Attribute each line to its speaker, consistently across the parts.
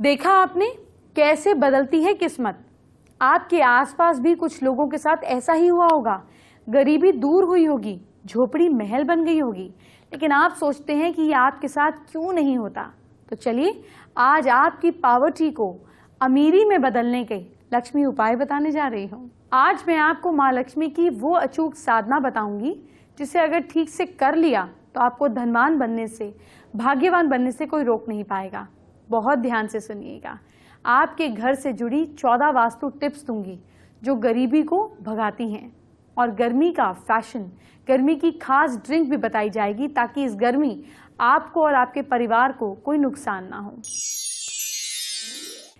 Speaker 1: देखा आपने कैसे बदलती है किस्मत। आपके आसपास भी कुछ लोगों के साथ ऐसा ही हुआ होगा। गरीबी दूर हुई होगी, झोपड़ी महल बन गई होगी, लेकिन आप सोचते हैं कि ये आपके साथ क्यों नहीं होता। तो चलिए आज आपकी पॉवर्टी को अमीरी में बदलने के लक्ष्मी उपाय बताने जा रही हूँ। आज मैं आपको माँ लक्ष्मी की वो अचूक साधना बताऊंगी जिसे अगर ठीक से कर लिया तो आपको धनवान बनने से, भाग्यवान बनने से कोई रोक नहीं पाएगा। बहुत ध्यान से सुनिएगा। आपके घर से जुड़ी 14 वास्तु टिप्स दूंगी जो गरीबी को भगाती हैं, और गर्मी का फैशन, गर्मी की खास ड्रिंक भी बताई जाएगी ताकि इस गर्मी आपको और आपके परिवार को कोई नुकसान ना हो।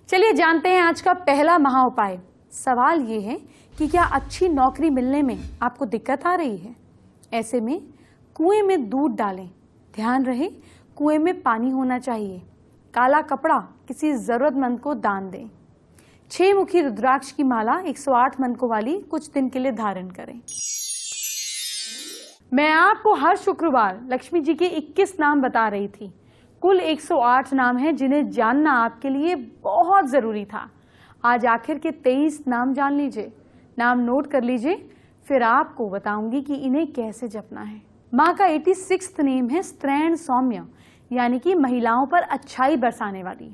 Speaker 1: चलिए जानते हैं आज का पहला महा उपाय। सवाल ये है कि क्या अच्छी नौकरी मिलने में आपको दिक्कत आ रही है? ऐसे में कुएं में दूध डालें। ध्यान रहे कुएं में पानी होना चाहिए। काला कपड़ा किसी जरूरतमंद को दान दें। 6 मुखी रुद्राक्ष की माला 108 मनकों वाली कुछ दिन के लिए धारण करें। मैं आपको हर शुक्रवार लक्ष्मी जी के 21 नाम बता रही थी। कुल 108 नाम हैं जिन्हें जानना आपके लिए बहुत जरूरी था। आज आखिर के 23 नाम जान लीजिए, नाम नोट कर लीजिए, फिर आपको बताऊंगी कि इन्हें कैसे जपना है। माँ का 86वां नेम है स्त्रैण सौम्य, यानी कि महिलाओं पर अच्छाई बरसाने वाली।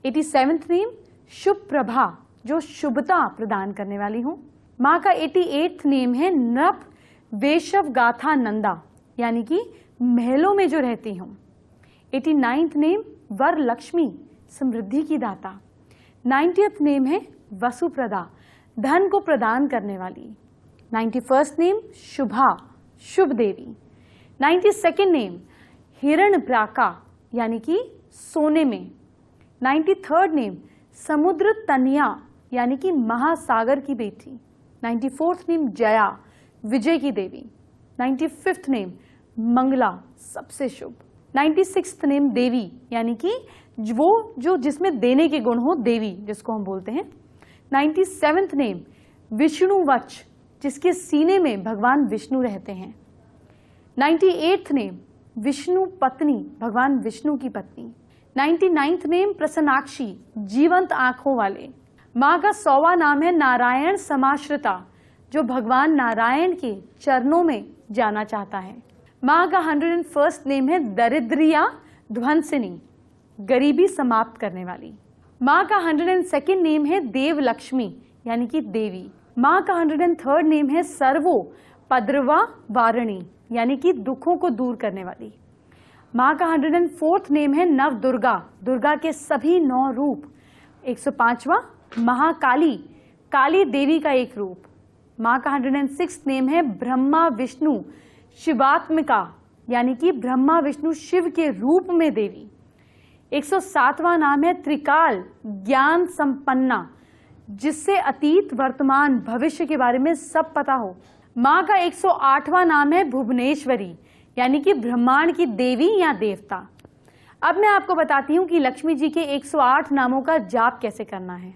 Speaker 1: 87वां नेम शुभ प्रभा, जो शुभता प्रदान करने वाली हूँ। माँ का 88वां नेम है नृप वेशव गाथा नंदा, यानी कि महलों में जो रहती हूँ। 89वां नेम वर लक्ष्मी, समृद्धि की दाता। 90वां नेम है वसुप्रदा, धन को प्रदान करने वाली। 91वां नेम शुभा, शुभ देवी। 92वां नेम हिरण प्राका, यानी कि सोने में। 93rd नेम समुद्र तनिया, यानी कि महासागर की बेटी। 94th नेम जया, विजय की देवी। 95th नेम मंगला, सबसे शुभ। 96th नेम देवी, यानी कि वो जो जिसमें देने के गुण हो, देवी जिसको हम बोलते हैं। 97th नेम विष्णुवच, जिसके सीने में भगवान विष्णु रहते हैं। 98th नेम विष्णु पत्नी, भगवान विष्णु की पत्नी। 99th नेम प्रसन्नाक्षी, जीवंत आंखों वाले। माँ का 100वां नाम है नारायण समाश्रिता, जो भगवान नारायण के चरणों में जाना चाहता है। माँ का 101st नेम है दरिद्रिया ध्वंसिनी, गरीबी समाप्त करने वाली। माँ का 102nd नेम है देव लक्ष्मी, यानी कि देवी। माँ का 103rd नेम है सर्वो पद्रवा वारणी, यानी कि दुखों को दूर करने वाली। माँ का 104th नेम है नव दुर्गा, दुर्गा के सभी 9 रूप। 105वां महाकाली, काली देवी का एक रूप। माँ का 106th नेम है ब्रह्मा विष्णु शिवात्मिका, यानी कि ब्रह्मा विष्णु शिव के रूप में देवी। 107वां नाम है त्रिकाल, ज्ञान संपन्ना, जिससे अतीत वर्तमान भविष्य के बारे में सब पता हो। माँ का 108वां नाम है भुवनेश्वरी, यानी कि ब्रह्मांड की देवी या देवता। अब मैं आपको बताती हूँ कि लक्ष्मी जी के 108 नामों का जाप कैसे करना है।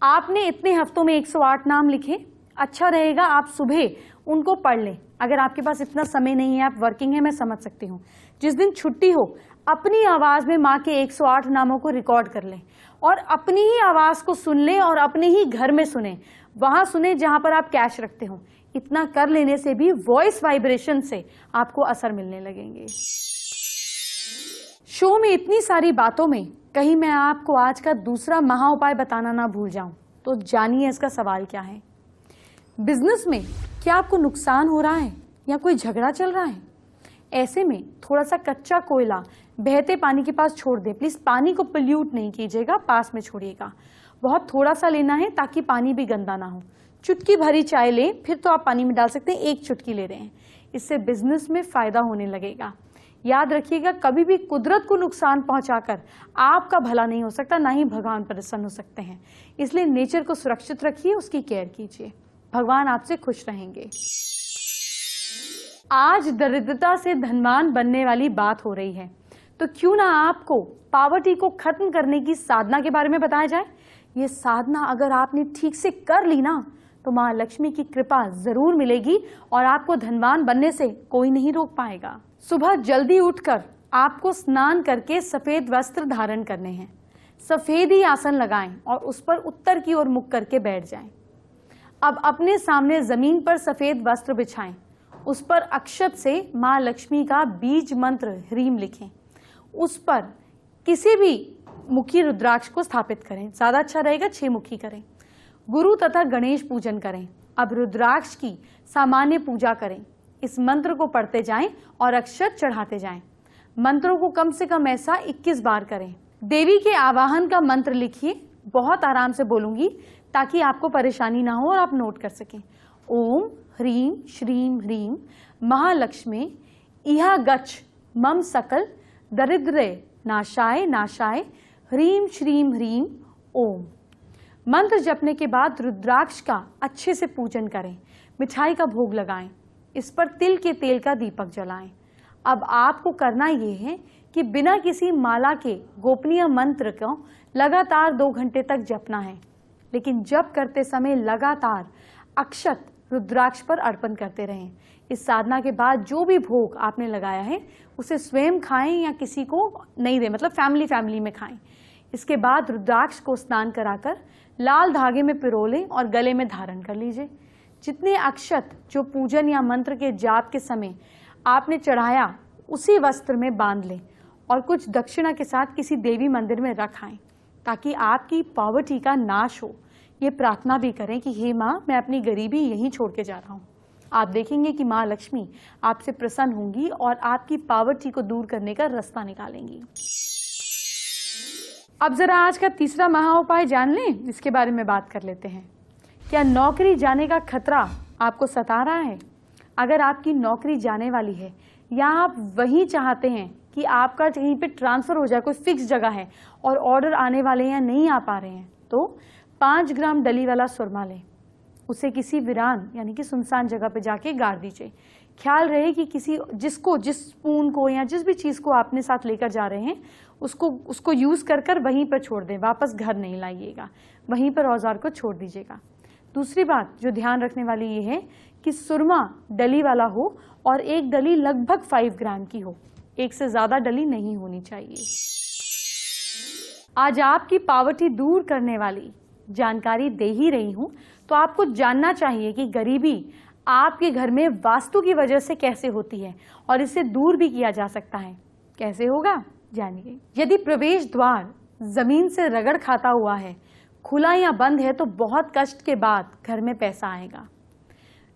Speaker 1: आपने इतने हफ्तों में 108 नाम लिखे, अच्छा रहेगा आप सुबह उनको पढ़ लें। अगर आपके पास इतना समय नहीं है, आप वर्किंग है, मैं समझ सकती हूँ। जिस दिन छुट्टी हो अपनी आवाज में माँ के 108 नामों को रिकॉर्ड कर लें और अपनी ही आवाज को सुन लें और अपने ही घर में सुने, वहां सुने जहां पर आप कैश रखते हो। इतना कर लेने से भी वॉइस वाइब्रेशन से आपको असर मिलने लगेंगे। शो में इतनी सारी बातों में कहीं मैं आपको आज का दूसरा महा उपाय बताना ना भूल जाऊं, तो जानिए इसका सवाल क्या है। बिजनेस में क्या आपको नुकसान हो रहा है या कोई झगड़ा चल रहा है? ऐसे में थोड़ा सा कच्चा कोयला बहते पानी के पास छोड़ दें। प्लीज पानी को पोल्यूट नहीं कीजिएगा, पास में छोड़िएगा। बहुत थोड़ा सा लेना है ताकि पानी भी गंदा ना हो। चुटकी भरी चाय लें, फिर तो आप पानी में डाल सकते हैं, 1 चुटकी ले रहे हैं। इससे बिजनेस में फायदा होने लगेगा। याद रखिएगा, कभी भी कुदरत को नुकसान पहुंचाकर आपका भला नहीं हो सकता, ना ही भगवान प्रसन्न हो सकते हैं। इसलिए नेचर को सुरक्षित रखिए, उसकी केयर कीजिए, भगवान आपसे खुश रहेंगे। आज दरिद्रता से धनवान बनने वाली बात हो रही है, तो क्यों ना आपको पॉवर्टी को खत्म करने की साधना के बारे में बताया जाए। ये साधना अगर आपने ठीक से कर ली ना, तो माँ लक्ष्मी की कृपा जरूर मिलेगी और आपको धनवान बनने से कोई नहीं रोक पाएगा। सुबह जल्दी उठकर आपको स्नान करके सफेद वस्त्र धारण करने हैं। सफेद ही आसन लगाएं और उस पर उत्तर की ओर मुख करके बैठ जाएं। अब अपने सामने जमीन पर सफेद वस्त्र बिछाएं। उस पर अक्षत से मां लक्ष्मी का बीज मंत्र ह्रीम लिखें। उस पर किसी भी मुखी रुद्राक्ष को स्थापित करें, ज्यादा अच्छा रहेगा 6 मुखी करें। गुरु तथा गणेश पूजन करें। अब रुद्राक्ष की सामान्य पूजा करें। इस मंत्र को पढ़ते जाएं और अक्षत चढ़ाते जाएं। मंत्रों को कम से कम ऐसा 21 बार करें। देवी के आवाहन का मंत्र लिखिए, बहुत आराम से बोलूंगी ताकि आपको परेशानी ना हो और आप नोट कर सकें। ओम ह्रीम श्रीम ह्रीम महालक्ष्मी इहा गच्छ मम सकल दरिद्रे नाशाय नाशाय ह्रीम श्रीम ह्रीम ओम। मंत्र जपने के बाद रुद्राक्ष का अच्छे से पूजन करें। मिठाई का भोग लगाएं। इस पर तिल के तेल का दीपक जलाएं। अब आपको करना ये है कि बिना किसी माला के गोपनीय मंत्र को लगातार 2 घंटे तक जपना है, लेकिन जप करते समय लगातार अक्षत रुद्राक्ष पर अर्पण करते रहें। इस साधना के बाद जो भी भोग आपने लगाया है उसे स्वयं खाएं या किसी को नहीं दें, मतलब फैमिली में खाएं। इसके बाद रुद्राक्ष को स्नान कराकर लाल धागे में पिरो लें और गले में धारण कर लीजिए। जितने अक्षत जो पूजन या मंत्र के जाप के समय आपने चढ़ाया उसी वस्त्र में बांध लें और कुछ दक्षिणा के साथ किसी देवी मंदिर में रख आएं ताकि आपकी पॉवर्टी का नाश हो। ये प्रार्थना भी करें कि हे माँ, मैं अपनी गरीबी यहीं छोड़ के जा रहा हूँ। आप देखेंगे कि माँ लक्ष्मी आपसे प्रसन्न होंगी और आपकी पॉवर्टी को दूर करने का रास्ता निकालेंगी। अब जरा आज का तीसरा महा उपाय जान लें, जिसके बारे में बात कर लेते हैं। क्या नौकरी जाने का खतरा आपको सता रहा है? अगर आपकी नौकरी जाने वाली है या आप वही चाहते हैं कि आपका कहीं पे ट्रांसफर हो जाए, कोई फिक्स जगह है और ऑर्डर आने वाले हैं या नहीं आ पा रहे हैं, तो 5 ग्राम डली वाला सुरमा लें। उसे किसी वीरान यानी कि सुनसान जगह पे जाके गाड़ दीजिए। ख्याल रहे कि जिस स्पून को या जिस भी चीज़ को आपने साथ लेकर जा रहे हैं उसको यूज़ कर वहीं पर छोड़ दें। वापस घर नहीं लाइएगा, वहीं पर औजार को छोड़ दीजिएगा। दूसरी बात जो ध्यान रखने वाली ये है कि सुरमा डली वाला हो और एक डली लगभग 5 ग्राम की हो, एक से ज़्यादा डली नहीं होनी चाहिए। आज आपकी पॉवर्टी दूर करने वाली जानकारी दे ही रही हूं, तो आपको जानना चाहिए कि गरीबी आपके घर में वास्तु की वजह से कैसे होती है और इसे दूर भी किया जा सकता है। कैसे होगा जानिए। यदि प्रवेश द्वार जमीन से रगड़ खाता हुआ है, खुला या बंद है, तो बहुत कष्ट के बाद घर में पैसा आएगा।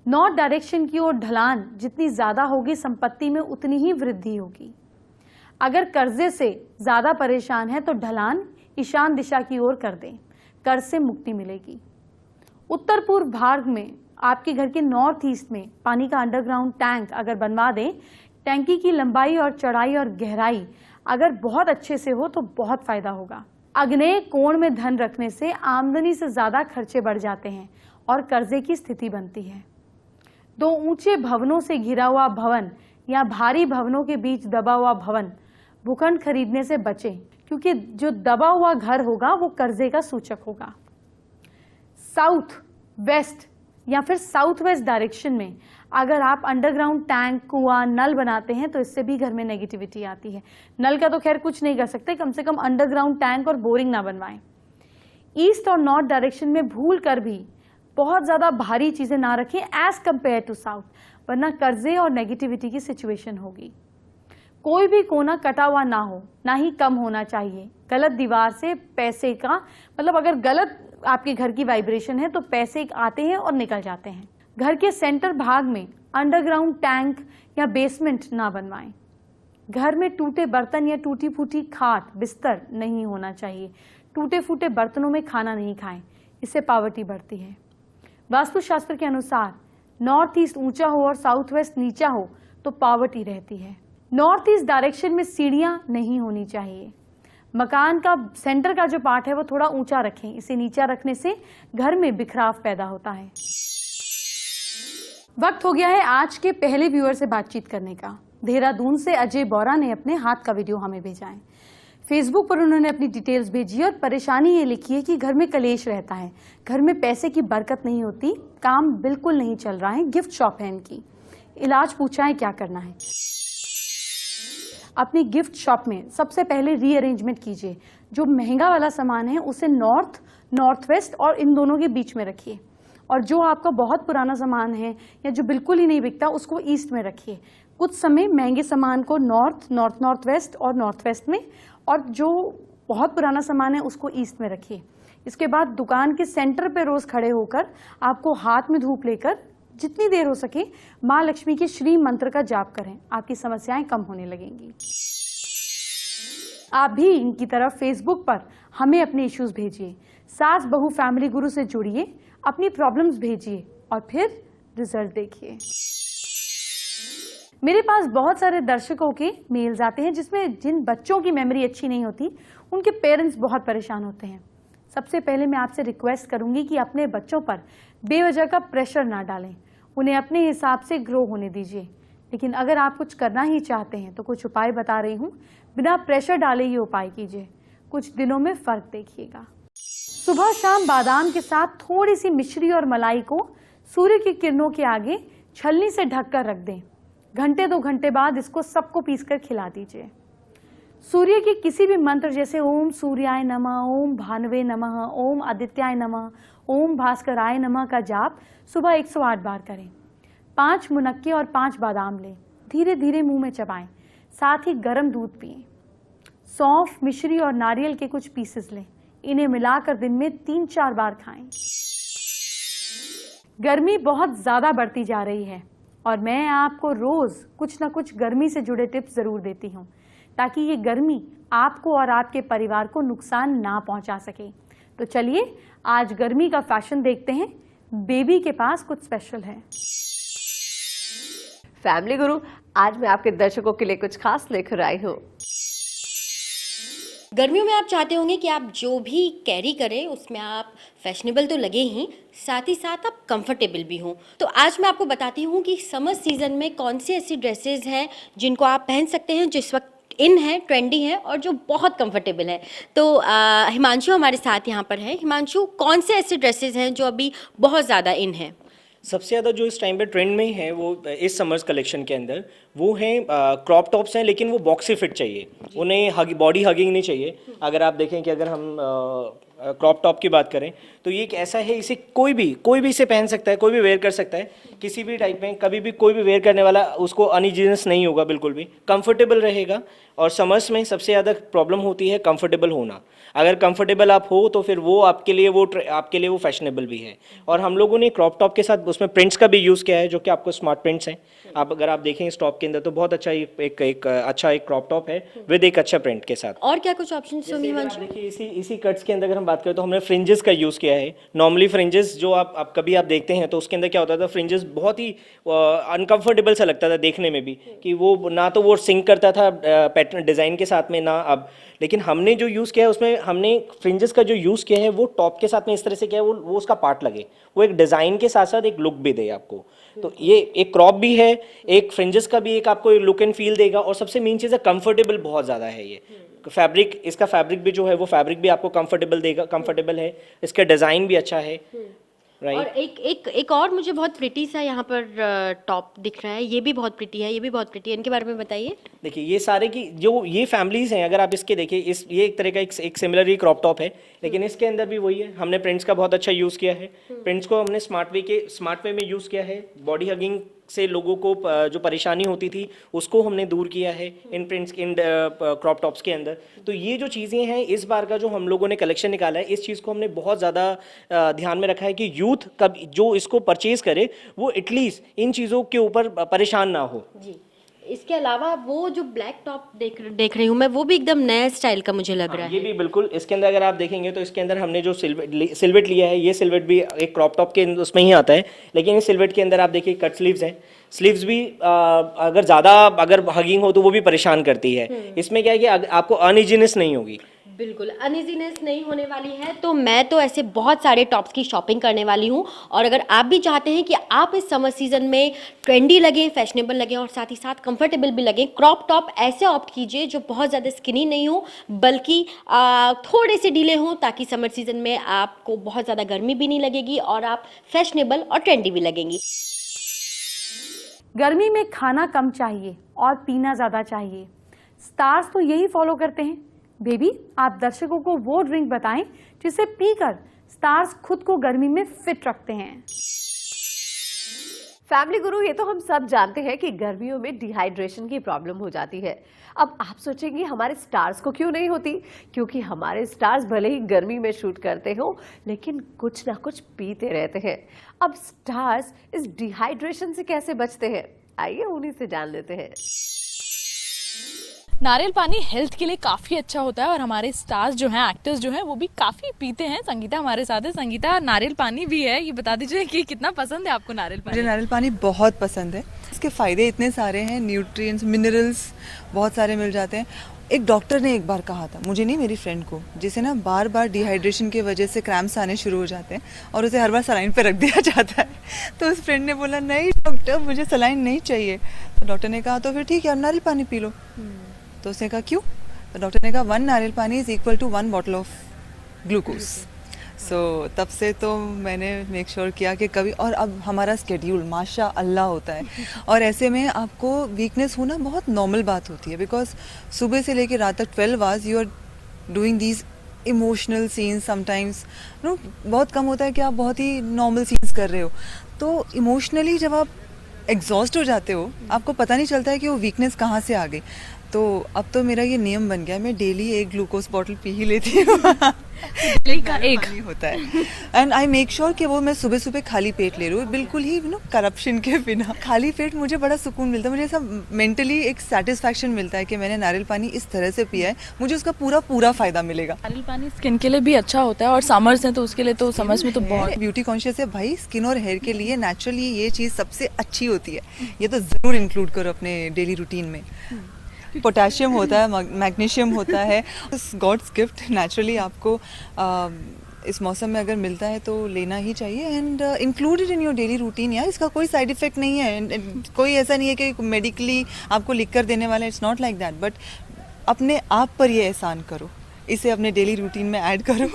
Speaker 1: नॉर्थ डायरेक्शन की ओर ढलान जितनी ज्यादा होगी, संपत्ति में उतनी ही वृद्धि होगी। अगर कर्जे से ज्यादा परेशान है तो ढलान ईशान दिशा की ओर कर दें, कर्ज से मुक्ति मिलेगी। उत्तर पूर्व भाग में आपके घर के नॉर्थ ईस्ट में पानी का अंडरग्राउंड टैंक अगर बनवा दें, टैंकी की लंबाई और चौड़ाई और गहराई अगर बहुत अच्छे से हो तो बहुत फायदा होगा। आग्नेय कोण में धन रखने से आमदनी से ज्यादा खर्चे बढ़ जाते हैं और कर्जे की स्थिति बनती है। 2 ऊंचे भवनों से घिरा हुआ भवन या भारी भवनों के बीच दबा हुआ भवन भूखंड खरीदने से बचें, क्योंकि जो दबा हुआ घर होगा वो कर्जे का सूचक होगा। साउथ वेस्ट या फिर साउथ वेस्ट डायरेक्शन में अगर आप अंडरग्राउंड टैंक, कुआं, नल बनाते हैं तो इससे भी घर में नेगेटिविटी आती है। नल का तो खैर कुछ नहीं कर सकते, कम से कम अंडरग्राउंड टैंक और बोरिंग ना बनवाएं। ईस्ट और नॉर्थ डायरेक्शन में भूल कर भी बहुत ज्यादा भारी चीजें ना रखें एज कंपेयर टू साउथ, वरना कर्जे और नेगेटिविटी की सिचुएशन होगी। कोई भी कोना कटा हुआ ना हो, ना ही कम होना चाहिए। गलत दीवार से पैसे का मतलब अगर गलत आपके घर की वाइब्रेशन है तो पैसे आते हैं और निकल जाते हैं। घर के सेंटर भाग में अंडरग्राउंड टैंक या बेसमेंट ना बनवाएं। घर में टूटे बर्तन या टूटी फूटी खाट, बिस्तर नहीं होना चाहिए। टूटे फूटे बर्तनों में खाना नहीं खाएं, इससे पॉवर्टी बढ़ती है। वास्तुशास्त्र के अनुसार नॉर्थ ईस्ट ऊंचा हो और साउथ वेस्ट नीचा हो तो पॉवर्टी रहती है। नॉर्थ ईस्ट डायरेक्शन में सीढ़ियां नहीं होनी चाहिए। मकान का सेंटर का जो पार्ट है वो थोड़ा ऊंचा रखें, इसे नीचा रखने से घर में बिखराव पैदा होता है। वक्त हो गया है आज के पहले व्यूअर से बातचीत करने का। देहरादून से अजय बोरा ने अपने हाथ का वीडियो हमें भेजा है। फेसबुक पर उन्होंने अपनी डिटेल्स भेजी और परेशानी ये लिखी है कि घर में कलेश रहता है, घर में पैसे की बरकत नहीं होती, काम बिल्कुल नहीं चल रहा है, गिफ्ट शॉप है इनकी, इलाज पूछा है क्या करना है। अपनी गिफ्ट शॉप में सबसे पहले रीअरेंजमेंट कीजिए। जो महंगा वाला सामान है उसे नॉर्थ, नॉर्थ वेस्ट और इन दोनों के बीच में रखिए, और जो आपका बहुत पुराना सामान है या जो बिल्कुल ही नहीं बिकता उसको ईस्ट में रखिए। कुछ समय महंगे सामान को नॉर्थ, नॉर्थ नॉर्थ वेस्ट और नॉर्थ वेस्ट में, और जो बहुत पुराना सामान है उसको ईस्ट में रखिए। इसके बाद दुकान के सेंटर पे रोज खड़े होकर आपको हाथ में धूप लेकर जितनी देर हो सके माँ लक्ष्मी के श्री मंत्र का जाप करें। आपकी समस्याएं कम होने लगेंगी। आप भी इनकी तरफ फेसबुक पर हमें अपने इश्यूज भेजिए। सास बहू फैमिली गुरु से जुड़िए, अपनी प्रॉब्लम्स भेजिए और फिर रिजल्ट देखिए। मेरे पास बहुत सारे दर्शकों के मेल्स आते हैं जिसमें जिन बच्चों की मेमोरी अच्छी नहीं होती उनके पेरेंट्स बहुत परेशान होते हैं। सबसे पहले मैं आपसे रिक्वेस्ट करूंगी कि अपने बच्चों पर बेवजह का प्रेशर ना डालें, उन्हें अपने हिसाब से ग्रो होने दीजिए। लेकिन अगर आप कुछ करना ही चाहते हैं तो कुछ उपाय बता रही हूँ, बिना प्रेशर डाले ये उपाय कीजिए, कुछ दिनों में फर्क देखिएगा। सुबह शाम बादाम के साथ थोड़ी सी मिश्री और मलाई को सूर्य की किरणों के आगे छलनी से ढककर रख दें। घंटे 2 घंटे बाद इसको सबको पीसकर खिला दीजिए। सूर्य के किसी भी मंत्र जैसे ओम सूर्याय नमः, ओम भानवे नमः, ओम आदित्याय नमः, ओम भास्कराय नमः का जाप सुबह 108 बार करें। 5 मुनक्के और 5 बादाम लें, धीरे धीरे मुंह में चबाएं, साथ ही गर्म दूध पिएं। सौंफ, मिश्री और नारियल के कुछ पीसेस लें, इन्हें मिलाकर दिन में 3-4 बार खाएं। गर्मी बहुत ज्यादा बढ़ती जा रही है और मैं आपको रोज कुछ ना कुछ गर्मी से जुड़े टिप्स जरूर देती हूँ ताकि ये गर्मी आपको और आपके परिवार को नुकसान ना पहुंचा सके। तो चलिए आज गर्मी का फैशन देखते हैं। बेबी के पास कुछ स्पेशल है।
Speaker 2: फैमिली गुरु, आज मैं आपके दर्शकों के लिए कुछ खास लेकर आई हूँ।
Speaker 3: गर्मियों में आप चाहते होंगे कि आप जो भी कैरी करें उसमें आप फैशनेबल तो लगे ही, साथ ही साथ आप कंफर्टेबल भी हों। तो आज मैं आपको बताती हूँ कि समर सीजन में कौन सी ऐसी ड्रेसेस हैं जिनको आप पहन सकते हैं, जिस वक्त इन है, ट्रेंडी है और जो बहुत कंफर्टेबल है। तो हिमांशु हमारे साथ यहाँ पर है। हिमांशु, कौन से ऐसे ड्रेसेस हैं जो अभी बहुत ज़्यादा इन है?
Speaker 4: सबसे ज़्यादा जो इस टाइम पे ट्रेंड में है वो इस समर्स कलेक्शन के अंदर वो हैं क्रॉप टॉप्स हैं, लेकिन वो बॉक्सी फिट चाहिए, उन्हें बॉडी हगिंग नहीं चाहिए। अगर आप देखें कि अगर हम क्रॉप टॉप की बात करें तो ये एक ऐसा है, इसे कोई भी इसे पहन सकता है, कोई भी वेयर कर सकता है, किसी भी टाइप में कभी भी कोई भी वेयर करने वाला उसको अनइजीनेस नहीं होगा, बिल्कुल भी कंफर्टेबल रहेगा। और समर्स में सबसे ज़्यादा प्रॉब्लम होती है कंफर्टेबल होना। अगर कंफर्टेबल आप हो तो फिर वो आपके लिए वो फैशनेबल भी है। और हम लोगों ने क्रॉप टॉप के साथ उसमें प्रिंट्स का भी यूज़ किया है, जो कि आपको स्मार्ट प्रिंट्स हैं। अगर आप देखें इस टॉप के अंदर तो बहुत अच्छा एक क्रॉप टॉप है विद एक अच्छा प्रिंट के साथ।
Speaker 3: और क्या कुछ ऑप्शन
Speaker 4: देखिए इसी कट्स के अंदर अगर हम बात करें तो हमने फ्रिंजेस का यूज़ किया है। नॉर्मली फ्रिंजेस जो आप कभी आप देखते हैं तो उसके अंदर क्या होता था, फ्रिंजेस बहुत ही अनकंफर्टेबल सा लगता था देखने में भी, कि वो ना तो वो सिंक करता था पैटर्न डिज़ाइन के साथ में ना अब। लेकिन हमने जो यूज़ किया है उसमें हमने फ्रिंजेस का जो यूज़ किया है वो टॉप के साथ में इस तरह से किया है वो उसका पार्ट लगे, वो एक डिज़ाइन के साथ साथ एक लुक भी दे आपको। तो ये एक क्रॉप भी है, एक फ्रिंजेस का भी एक आपको लुक एंड फील देगा, और सबसे मेन चीज़ है कंफर्टेबल बहुत ज़्यादा है। ये फैब्रिक, इसका फैब्रिक भी जो है वो फैब्रिक भी आपको कंफर्टेबल देगा, कंफर्टेबल है, इसका डिज़ाइन भी अच्छा है।
Speaker 3: और एक और मुझे बहुत प्रिटी सा यहाँ पर टॉप दिख रहा है, ये भी बहुत प्रिटी है, ये भी बहुत प्रिटी है, इनके बारे में बताइए।
Speaker 4: देखिए ये सारे की जो ये फैमिलीज हैं, अगर आप इसके देखिए ये एक तरह का एक सिमिलर ही क्रॉप टॉप है, लेकिन इसके अंदर भी वही है, हमने प्रिंट्स का बहुत अच्छा यूज़ किया है। प्रिंट्स को हमने स्मार्ट वे में यूज़ किया है। बॉडी हगिंग से लोगों को जो परेशानी होती थी उसको हमने दूर किया है इन प्रिंट्स, इन क्रॉप टॉप्स के अंदर। तो ये जो चीज़ें हैं, इस बार का जो हम लोगों ने कलेक्शन निकाला है, इस चीज़ को हमने बहुत ज़्यादा ध्यान में रखा है कि यूथ कब जो इसको परचेज करे वो एटलीस्ट इन चीज़ों के ऊपर परेशान ना हो।
Speaker 3: जी, इसके अलावा वो जो ब्लैक टॉप देख रही हूँ मैं, वो भी एकदम नया स्टाइल का मुझे लग रहा है।
Speaker 4: ये भी बिल्कुल, इसके अंदर अगर आप देखेंगे तो इसके अंदर हमने जो सिल्वेट लिया है, ये सिल्वेट भी एक क्रॉप टॉप के उसमें ही आता है, लेकिन इस सिल्वेट के अंदर आप देखिए कट स्लीव्स हैं। स्लीव्स भी अगर ज़्यादा हगिंग हो तो वो भी परेशान करती है। इसमें क्या है कि आपको अनइजीनेस नहीं होगी,
Speaker 3: बिल्कुल अनइजीनेस नहीं होने वाली है। तो मैं तो ऐसे बहुत सारे टॉप्स की शॉपिंग करने वाली हूँ, और अगर आप भी चाहते हैं कि आप इस समर सीजन में ट्रेंडी लगे, फैशनेबल लगे और साथ ही साथ कंफर्टेबल भी लगे, क्रॉप टॉप ऐसे ऑप्ट कीजिए जो बहुत ज़्यादा स्किनी नहीं हो, बल्कि थोड़े से ढीले हों, ताकि समर सीजन में आपको बहुत ज़्यादा गर्मी भी नहीं लगेगी और आप फैशनेबल और ट्रेंडी भी लगेंगी।
Speaker 1: गर्मी में खाना कम चाहिए और पीना ज़्यादा चाहिए। स्टार्स तो यही फॉलो करते हैं। बेबी, आप दर्शकों को वो ड्रिंक बताएं जिसे पीकर स्टार्स खुद को गर्मी में फिट रखते हैं।
Speaker 2: फैमिली गुरु, ये तो हम सब जानते हैं कि गर्मियों में डिहाइड्रेशन की प्रॉब्लम हो जाती है। अब आप सोचेंगे हमारे स्टार्स को क्यों नहीं होती? क्योंकि हमारे स्टार्स भले ही गर्मी में शूट करते हो, लेकिन कुछ ना कुछ पीते रहते हैं। अब स्टार्स इस डिहाइड्रेशन से कैसे बचते हैं, आइए उन्हीं से जान लेते हैं।
Speaker 5: नारियल पानी हेल्थ के लिए काफ़ी अच्छा होता है और हमारे स्टार्स जो हैं, एक्टर्स जो हैं, वो भी काफ़ी पीते हैं। संगीता हमारे साथ है। संगीता, नारियल पानी भी है, ये बता दीजिए कि कितना पसंद है आपको नारियल पानी?
Speaker 6: मुझे नारियल पानी बहुत पसंद है। इसके फ़ायदे इतने सारे हैं, न्यूट्रिएंट्स, मिनरल्स बहुत सारे मिल जाते हैं। एक डॉक्टर ने एक बार कहा था, मुझे नहीं, मेरी फ्रेंड को, जिसे ना बार बार डिहाइड्रेशन की वजह से क्रैम्प्स आने शुरू हो जाते हैं और उसे हर बार सलाइन पे रख दिया जाता है। तो उस फ्रेंड ने बोला, नहीं डॉक्टर, मुझे सलाइन नहीं चाहिए। तो डॉक्टर ने कहा, तो फिर ठीक है, नारियल पानी पी लो। तो उसने कहा, क्यों? तो डॉक्टर ने कहा, 1 नारियल पानी is equal to 1 bottle of glucose. So तब से तो मैंने मेक श्योर किया कि कभी, और अब हमारा स्केड्यूल माशा अल्लाह होता है और ऐसे में आपको वीकनेस होना बहुत नॉर्मल बात होती है, बिकॉज सुबह से लेकर रात तक 12 hours you are doing these emotional scenes. Sometimes no, बहुत कम होता है कि आप बहुत ही नॉर्मल सीन्स कर रहे हो। तो इमोशनली जब आप एग्जॉस्ट हो जाते हो, आपको पता नहीं चलता है कि वो वीकनेस कहाँ से आ गई। तो अब तो मेरा ये नियम बन गया, मैं डेली 1 ग्लूकोज बॉटल पी ही लेती हूँ।
Speaker 5: डेली का एक
Speaker 6: पानी होता है एंड आई मेक श्योर कि वो मैं सुबह सुबह खाली पेट ले रही हूँ, बिल्कुल ही करप्शन के बिना। खाली पेट मुझे बड़ा सुकून मिलता है, मुझे ऐसा मेंटली एक सेटिस्फैक्शन मिलता है कि मैंने नारियल पानी इस तरह से पिया है, मुझे उसका पूरा फ़ायदा मिलेगा।
Speaker 5: नारियल पानी स्किन के लिए भी अच्छा होता है और समर्स हैं तो उसके लिए तो समर्स में तो बहुत
Speaker 6: ब्यूटी कॉन्शियस है भाई, स्किन और हेयर के लिए नेचुरली ये चीज़ सबसे अच्छी होती है। ये तो ज़रूर इंक्लूड करो अपने डेली रूटीन में। पोटेशियम होता है, मैग्नीशियम होता है, गॉड्स गिफ्ट नेचुरली आपको इस मौसम में अगर मिलता है तो लेना ही चाहिए and included in your daily routine. यार इसका कोई साइड इफेक्ट नहीं है, कोई ऐसा नहीं है कि मेडिकली आपको लिख कर देने वाला है, it's not like that. But अपने आप पर ये एहसान करो, इसे अपने डेली रूटीन में ऐड करो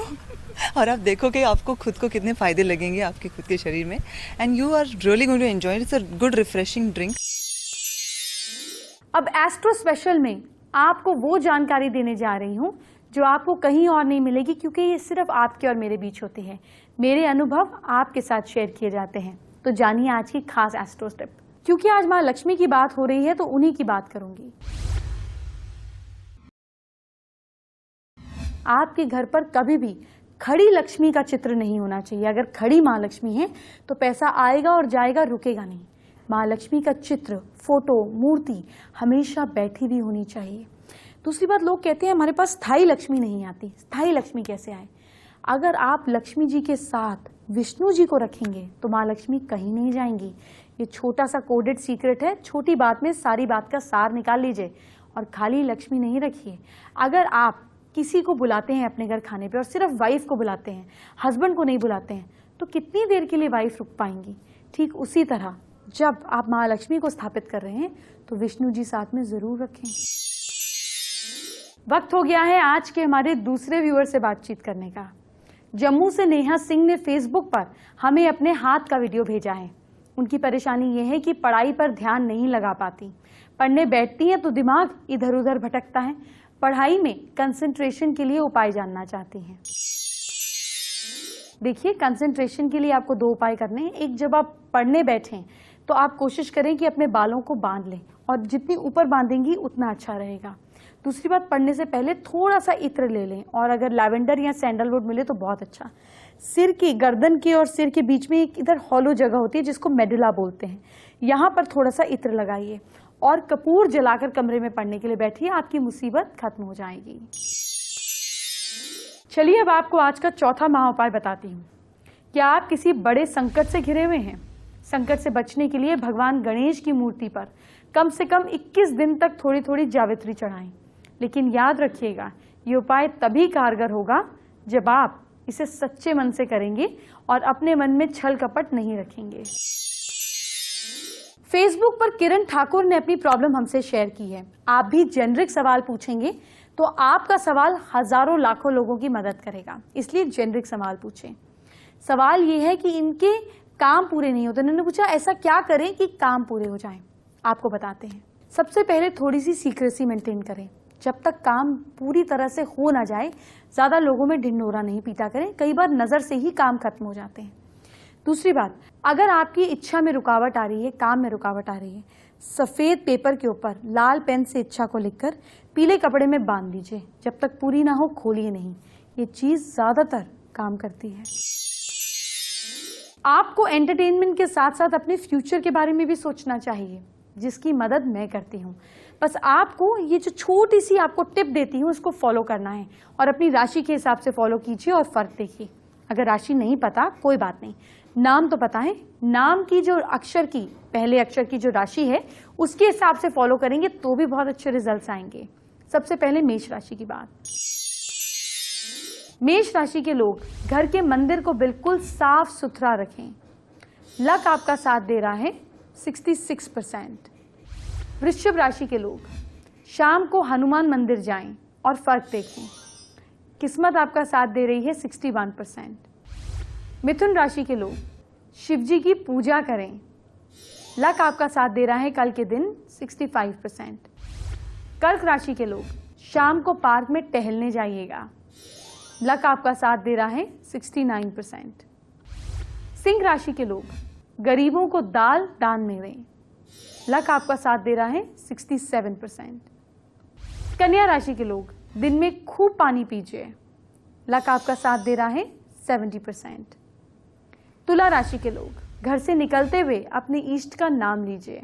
Speaker 6: और आप देखो कि आपको खुद को कितने फ़ायदे लगेंगे आपके खुद के शरीर में and you are really going to enjoy it. It's a good refreshing drink.
Speaker 1: अब एस्ट्रो स्पेशल में आपको वो जानकारी देने जा रही हूँ जो आपको कहीं और नहीं मिलेगी, क्योंकि ये सिर्फ आपके और मेरे बीच होती है। मेरे अनुभव आपके साथ शेयर किए जाते हैं। तो जानिए आज की खास एस्ट्रो टिप। क्योंकि आज माँ लक्ष्मी की बात हो रही है तो उन्हीं की बात करूंगी। आपके घर पर कभी भी खड़ी लक्ष्मी का चित्र नहीं होना चाहिए। अगर खड़ी माँ लक्ष्मी है तो पैसा आएगा और जाएगा, रुकेगा नहीं। माँ लक्ष्मी का चित्र, फोटो, मूर्ति हमेशा बैठी भी होनी चाहिए। दूसरी बात, लोग कहते हैं हमारे पास स्थायी लक्ष्मी नहीं आती। स्थायी लक्ष्मी कैसे आए? अगर आप लक्ष्मी जी के साथ विष्णु जी को रखेंगे तो माँ लक्ष्मी कहीं नहीं जाएंगी। ये छोटा सा कोडेड सीक्रेट है। छोटी बात में सारी बात का सार निकाल लीजिए और खाली लक्ष्मी नहीं रखिए। अगर आप किसी को बुलाते हैं अपने घर खाने पे और सिर्फ वाइफ को बुलाते हैं, हस्बैंड को नहीं बुलाते हैं, तो कितनी देर के लिए वाइफ रुक पाएंगी? ठीक उसी तरह जब आप माँ लक्ष्मी को स्थापित कर रहे हैं तो विष्णु जी साथ में जरूर रखें। वक्त हो गया है आज के हमारे दूसरे व्यूअर से बातचीत करने का। जम्मू से नेहा सिंह ने फेसबुक पर हमें अपने हाथ का वीडियो भेजा है। उनकी परेशानी ये है कि पढ़ाई पर ध्यान नहीं लगा पाती। पढ़ने बैठती हैं तो दिमाग इधर उधर भटकता है। पढ़ाई में कंसंट्रेशन के लिए उपाय जानना चाहती हैं। देखिए, कंसंट्रेशन के लिए आपको 2 उपाय करने हैं। एक, जब आप पढ़ने बैठें तो आप कोशिश करें कि अपने बालों को बांध लें और जितनी ऊपर बांधेंगी उतना अच्छा रहेगा। दूसरी बात, पढ़ने से पहले थोड़ा सा इत्र ले लें और अगर लैवेंडर या सैंडलवुड मिले तो बहुत अच्छा। सिर की, गर्दन के और सिर के बीच में एक इधर हॉलो जगह होती है जिसको मेडुला बोलते हैं, यहाँ पर थोड़ा सा इत्र लगाइए और कपूर जलाकर कमरे में पढ़ने के लिए बैठिए। आपकी मुसीबत खत्म हो जाएगी। चलिए अब आपको आज का चौथा महाउपाय बताती हूँ। क्या आप किसी बड़े संकट से घिरे हुए हैं? संकट से बचने के लिए भगवान गणेश की मूर्ति पर कम से कम 21 दिन तक थोड़ी थोड़ी जावित्री चढ़ाएं। लेकिन याद रखिएगा, ये उपाय तभी कारगर होगा जब आप इसे सच्चे मन से करेंगे और अपने मन में छल कपट नहीं रखेंगे। फेसबुक पर किरण ठाकुर ने अपनी प्रॉब्लम हमसे शेयर की है। आप भी जेनरिक सवाल पूछेंगे तो आपका सवाल हजारों लाखों लोगों की मदद करेगा, इसलिए जेनरिक सवाल पूछें। सवाल ये है कि इनके काम पूरे नहीं होते। उन्होंने पूछा ऐसा क्या करें कि काम पूरे हो जाएं। आपको बताते हैं। सबसे पहले थोड़ी सी सीक्रेसी मेंटेन करें। जब तक काम पूरी तरह से हो ना जाए ज़्यादा लोगों में ढिंढोरा नहीं पीटा करें, कई बार नज़र से ही काम खत्म हो जाते हैं। दूसरी बात, अगर आपकी इच्छा में रुकावट आ रही है, काम में रुकावट आ रही है, सफ़ेद पेपर के ऊपर लाल पेन से इच्छा को लिखकर पीले कपड़े में बांध लीजिए। जब तक पूरी ना हो खोलिए नहीं। ये चीज़ ज़्यादातर काम करती है। आपको एंटरटेनमेंट के साथ साथ अपने फ्यूचर के बारे में भी सोचना चाहिए, जिसकी मदद मैं करती हूँ। बस आपको ये जो छोटी सी आपको टिप देती हूँ उसको फॉलो करना है और अपनी राशि के हिसाब से फॉलो कीजिए और फ़र्क देखिए। अगर राशि नहीं पता कोई बात नहीं, नाम तो पता है, नाम की जो अक्षर की पहले अक्षर की जो राशि है उसके हिसाब से फॉलो करेंगे तो भी बहुत अच्छे रिजल्ट्स आएंगे। सबसे पहले मेष राशि की बात। मेष राशि के लोग घर के मंदिर को बिल्कुल साफ सुथरा रखें। लक आपका साथ दे रहा है 66%। वृश्चिक राशि के लोग शाम को हनुमान मंदिर जाएं और फर्क देखें। किस्मत आपका साथ दे रही है 61%। मिथुन राशि के लोग शिव जी की पूजा करें। लक आपका साथ दे रहा है कल के दिन 65%। कर्क राशि के लोग शाम को पार्क में टहलने जाइएगा। लक आपका साथ दे रहा है 69%। सिंह राशि के लोग गरीबों को दाल दान में दें। लक आपका साथ दे रहा है 67%। कन्या राशि के लोग दिन में खूब पानी पीजिए। लक आपका साथ दे रहा है 70%। तुला राशि के लोग घर से निकलते हुए अपने इष्ट का नाम लीजिए।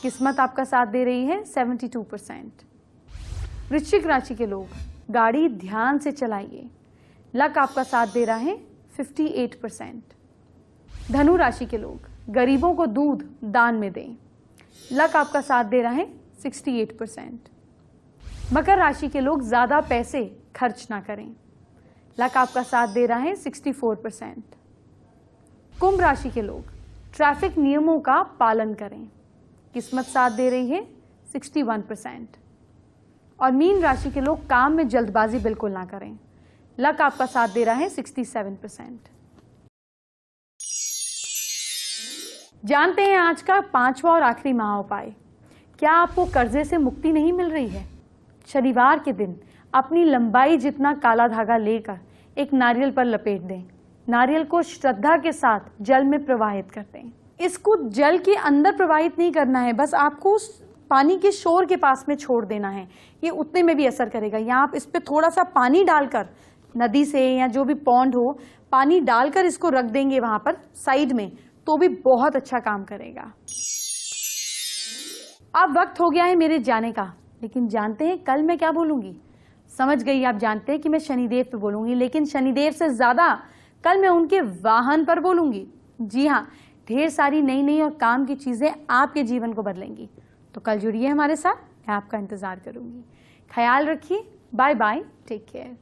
Speaker 1: किस्मत आपका साथ दे रही है 72%। वृश्चिक राशि के लोग गाड़ी ध्यान से चलाइए। लक आपका साथ दे रहा है 58%। धनु राशि के लोग गरीबों को दूध दान में दें। लक आपका साथ दे रहा है 68%। मकर राशि के लोग ज़्यादा पैसे खर्च ना करें। लक आपका साथ दे रहा है 64%। कुंभ राशि के लोग ट्रैफिक नियमों का पालन करें। किस्मत साथ दे रही है 61%। और मीन राशि के लोग काम में जल्दबाजी बिल्कुल ना करें। लक आपका साथ दे रहा है 67%। जानते हैं आज का 5वां और आखिरी महा उपाय। क्या आपको कर्जे से मुक्ति नहीं मिल रही है? शनिवार के दिन अपनी लंबाई जितना काला धागा लेकर एक नारियल पर लपेट दें। नारियल को श्रद्धा के साथ जल में प्रवाहित कर दें। इसको जल के अंदर प्रवाहित नहीं करना है, बस आपको पानी के शोर के पास में छोड़ देना है। ये उतने में भी असर करेगा। या आप इस पे थोड़ा सा पानी डालकर नदी से या जो भी पॉन्ड हो पानी डालकर इसको रख देंगे वहां पर साइड में, तो भी बहुत अच्छा काम करेगा। अब वक्त हो गया है मेरे जाने का, लेकिन जानते हैं कल मैं क्या बोलूंगी? समझ गई आप, जानते हैं कि मैं शनिदेव पे बोलूंगी, लेकिन शनिदेव से ज्यादा कल मैं उनके वाहन पर बोलूंगी। जी हाँ, ढेर सारी नई नई और काम की चीजें आपके जीवन को बदलेंगी। तो कल जुड़िए हमारे साथ, मैं आपका इंतजार करूंगी। ख्याल रखिए। Bye bye, take care.